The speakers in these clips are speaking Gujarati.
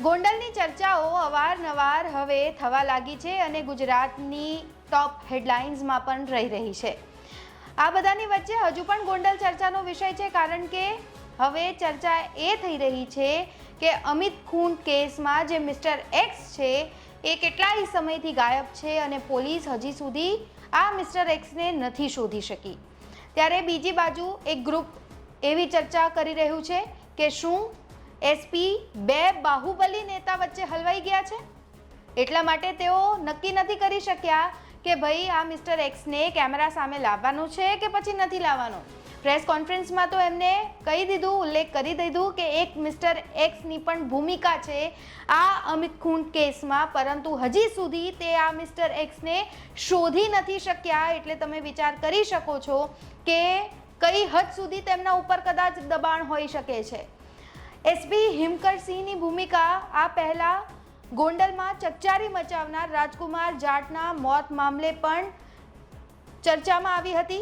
ગોંડલની ચર્ચાઓ અવારનવાર હવે થવા લાગી છે અને ગુજરાતની ટોપ હેડલાઇન્સમાં પણ રહી છે। આ બધાની વચ્ચે હજુ પણ ગોંડલ ચર્ચાનો વિષય છે, કારણ કે હવે ચર્ચા એ થઈ રહી છે કે અમિત ખૂન કેસમાં જે મિસ્ટર એક્સ છે એ કેટલાય સમયથી ગાયબ છે અને પોલીસ હજી સુધી આ મિસ્ટર એક્સને નથી શોધી શકી। ત્યારે બીજી બાજુ એક ગ્રુપ એવી ચર્ચા કરી રહ્યું છે કે શું એસપી બે બાહુબલી નેતા વચ્ચે હલવાઈ ગયા છે, એટલા માટે તેઓ નક્કી નથી કરી શક્યા કે ભાઈ આ મિસ્ટર એક્સને કેમેરા સામે લાવવાનું છે કે પછી નથી લાવવાનો। પ્રેસ કોન્ફરન્સમાં તો એમને કહી દીધું, ઉલ્લેખ કરી દીધું કે એક મિસ્ટર એક્સની પણ ભૂમિકા છે આ અમિત ખૂન કેસમાં, પરંતુ હજી સુધી તે આ મિસ્ટર એક્સને શોધી નથી શક્યા। એટલે તમે વિચાર કરી શકો છો કે કઈ હદ સુધી તેમના ઉપર કદાચ દબાણ હોઈ શકે છે। એસપી હિમકરસિંહની ભૂમિકા આ પહેલા ગોંડલમાં ચકચારી મચાવનાર રાજકુમાર જાટના મોત મામલે પણ ચર્ચામાં આવી હતી।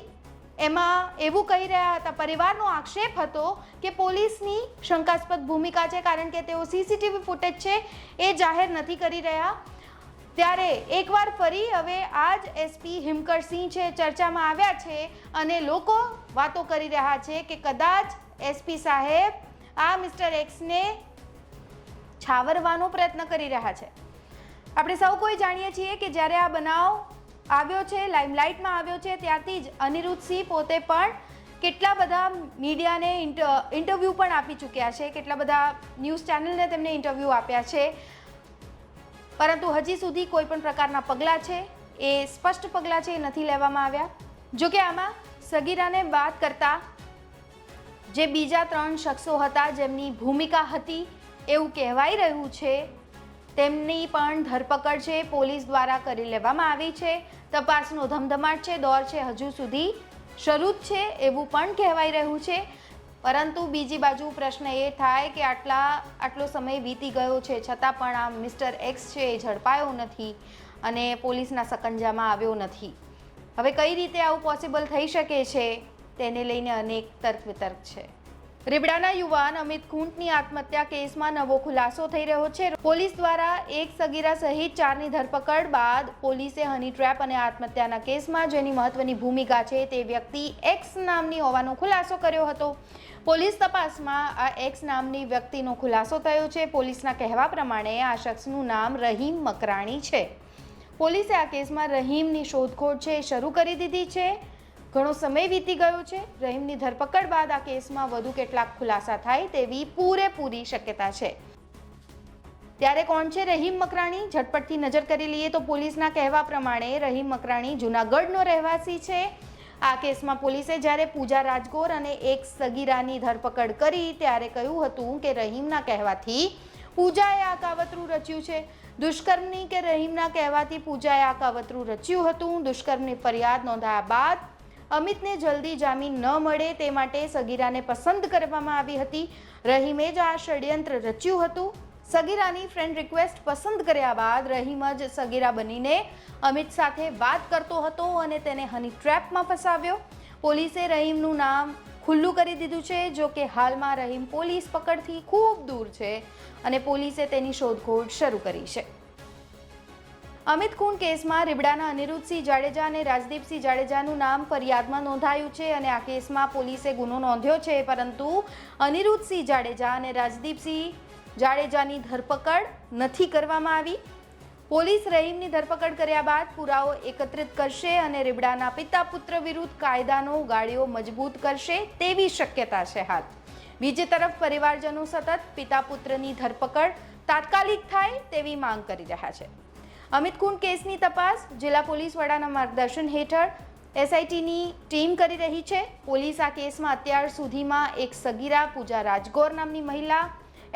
એમાં એવું કહી રહ્યા હતા, પરિવારનો આક્ષેપ હતો કે પોલીસની શંકાસ્પદ ભૂમિકા છે, કારણ કે તેઓ સીસીટીવી ફૂટેજ છે એ જાહેર નથી કરી રહ્યા। ત્યારે એકવાર ફરી હવે આ જ એસપી હિમકરસિંહ છે ચર્ચામાં આવ્યા છે અને લોકો વાતો કરી રહ્યા છે કે કદાચ એસપી સાહેબ આ મિસ્ટર એક્સને છાવરવાનો પ્રયત્ન કરી રહ્યા છે। આપણે સૌ કોઈ જાણીએ છીએ કે જ્યારે આ બનાવ આવ્યો છે, લાઇમલાઇટમાં આવ્યો છે, ત્યારથી જ અનિરુદ્ધસિંહ પોતે પણ કેટલા બધા મીડિયાને ઇન્ટરવ્યૂ પણ આપી ચૂક્યા છે, કેટલા બધા ન્યૂઝ ચેનલને તેમને ઇન્ટરવ્યૂ આપ્યા છે, પરંતુ હજી સુધી કોઈ પણ પ્રકારના પગલાં છે એ સ્પષ્ટ પગલાં છે એ નથી લેવામાં આવ્યા। જોકે આમાં સગીરાને બાદ કરતા જે બીજા 3 શખ્સો હતા જેમની ભૂમિકા હતી એવું કહેવાઈ રહ્યું છે, તેમની પણ ધરપકડ છે પોલીસ દ્વારા કરી લેવામાં આવી છે। તપાસનો ધમધમાટ છે, દોર છે હજુ સુધી શરૂ જ છે એવું પણ કહેવાય રહ્યું છે। પરંતુ બીજી બાજુ પ્રશ્ન એ થાય કે આટલો સમય વીતી ગયો છે છતાં પણ આ મિસ્ટર એક્સ છે એ ઝડપાયો નથી અને પોલીસના સકંજામાં આવ્યો નથી। હવે કઈ રીતે આવું પોસિબલ થઈ શકે છે તેને લઈને અનેક તર્ક વિતર્ક છે। રીબડાના યુવાન અમિત ખૂંટની આત્મહત્યા કેસમાં નવો ખુલાસો થઈ રહ્યો છે। પોલીસ દ્વારા એક સગીરા સહિત 4ની ધરપકડ બાદ પોલીસે હની ટ્રેપ અને આત્મહત્યાના કેસમાં જેની મહત્વની ભૂમિકા છે તે વ્યક્તિ એક્સ નામની હોવાનો ખુલાસો કર્યો હતો। પોલીસ તપાસમાં આ એક્સ નામની વ્યક્તિનો ખુલાસો થયો છે। પોલીસના કહેવા પ્રમાણે આ શખ્સનું નામ રહીમ મકરાણી છે। પોલીસે આ કેસમાં રહીમની શોધખોળ છે શરૂ કરી દીધી છે। ઘણો સમય વીતી ગયો છે। રહીમની ધરપકડ બાદ આ કેસમાં વધુ કેટલાક ખુલાસા થાય તેવી પૂરેપૂરી શક્યતા છે। ત્યારે કોણ છે રહીમ મકરાણી? ઝટપટથી નજર કરી લઈએ તો પોલીસના કહેવા પ્રમાણે રહીમ મકરાણી જૂનાગઢનો રહેવાસી છે। આ કેસમાં પોલીસે જ્યારે પૂજા રાજગોર અને એક સગીરાની ધરપકડ કરી ત્યારે કહ્યું હતું કે રહીમના કહેવાથી પૂજાએ આ કાવતરું રચ્યું છે। દુષ્કર્મની કે રહીમના કહેવાથી પૂજાએ આ કાવતરું રચ્યું હતું। દુષ્કર્મની ફરિયાદ નોંધાયા બાદ અમિતને જલ્દી જામીન ન મળે તે માટે સગીરાને પસંદ કરવામાં આવી હતી। રહીમે જ આ ષડયંત્ર રચ્યું હતું। સગીરાની ફ્રેન્ડ રિક્વેસ્ટ પસંદ કર્યા બાદ રહીમ જ સગીરા બનીને અમિત સાથે વાત કરતો હતો અને તેને હની ટ્રેપમાં ફસાવ્યો। પોલીસે રહીમનું નામ ખુલ્લું કરી દીધું છે। જો કે હાલમાં રહીમ પોલીસ પકડથી ખૂબ દૂર છે અને પોલીસે તેની શોધખોળ શરૂ કરી છે। અમિત ખૂન કેસમાં રીબડાના અનિરુદ્ધસિંહ જાડેજા અને રાજદીપસિંહ જાડેજાનું નામ ફરિયાદમાં નોંધાયું છે અને આ કેસમાં પોલીસે ગુનો નોંધ્યો છે, પરંતુ અનિરુદ્ધસિંહ જાડેજા અને રાજદીપસિંહ જાડેજાની ધરપકડ નથી કરવામાં આવી। પોલીસ રહીમની ધરપકડ કર્યા બાદ પુરાવો એકત્રિત કરશે અને રીબડાના પિતા પુત્ર વિરુદ્ધ કાયદાનો ગાળિયો મજબૂત કરશે તેવી શક્યતા છે હાલ। બીજી તરફ પરિવારજનો સતત પિતા પુત્રની ધરપકડ તાત્કાલિક થાય તેવી માંગ કરી રહ્યા છે। અમિત ખૂન કેસની તપાસ જિલ્લા પોલીસ વડાના માર્ગદર્શન હેઠળ એસઆઈટીની ટીમ કરી રહી છે। પોલીસ આ કેસમાં અત્યાર સુધીમાં એક સગીરા પૂજા રાજગોર નામની મહિલા,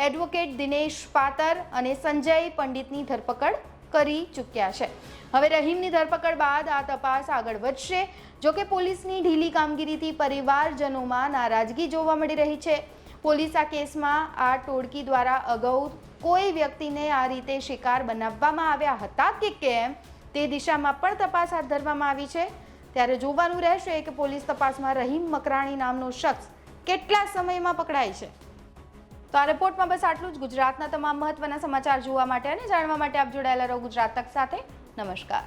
એડવોકેટ દિનેશ પાતર અને સંજય પંડિતની ધરપકડ કરી ચૂક્યા છે। હવે રહીમની ધરપકડ બાદ આ તપાસ આગળ વધશે। જોકે પોલીસની ઢીલી કામગીરીથી પરિવારજનોમાં નારાજગી જોવા મળી રહી છે। પોલીસ આ કેસમાં આ ટોળકી દ્વારા અગાઉ કોઈ વ્યક્તિને આ રીતે શિકાર બનાવવામાં આવ્યા હતા કે કેમ તે દિશામાં પણ તપાસ હાથ ધરવામાં આવી છે। ત્યારે જોવાનું રહેશે કે પોલીસ તપાસમાં રહીમ મકરાણી નામનો શખ્સ કેટલા સમયમાં પકડાય છે। તો આ રિપોર્ટમાં બસ આટલું જ. ગુજરાતના તમામ મહત્વના સમાચાર જોવા માટે અને જાણવા માટે આપ જોડાયેલા રહો ગુજરાત તક સાથે. નમસ્કાર.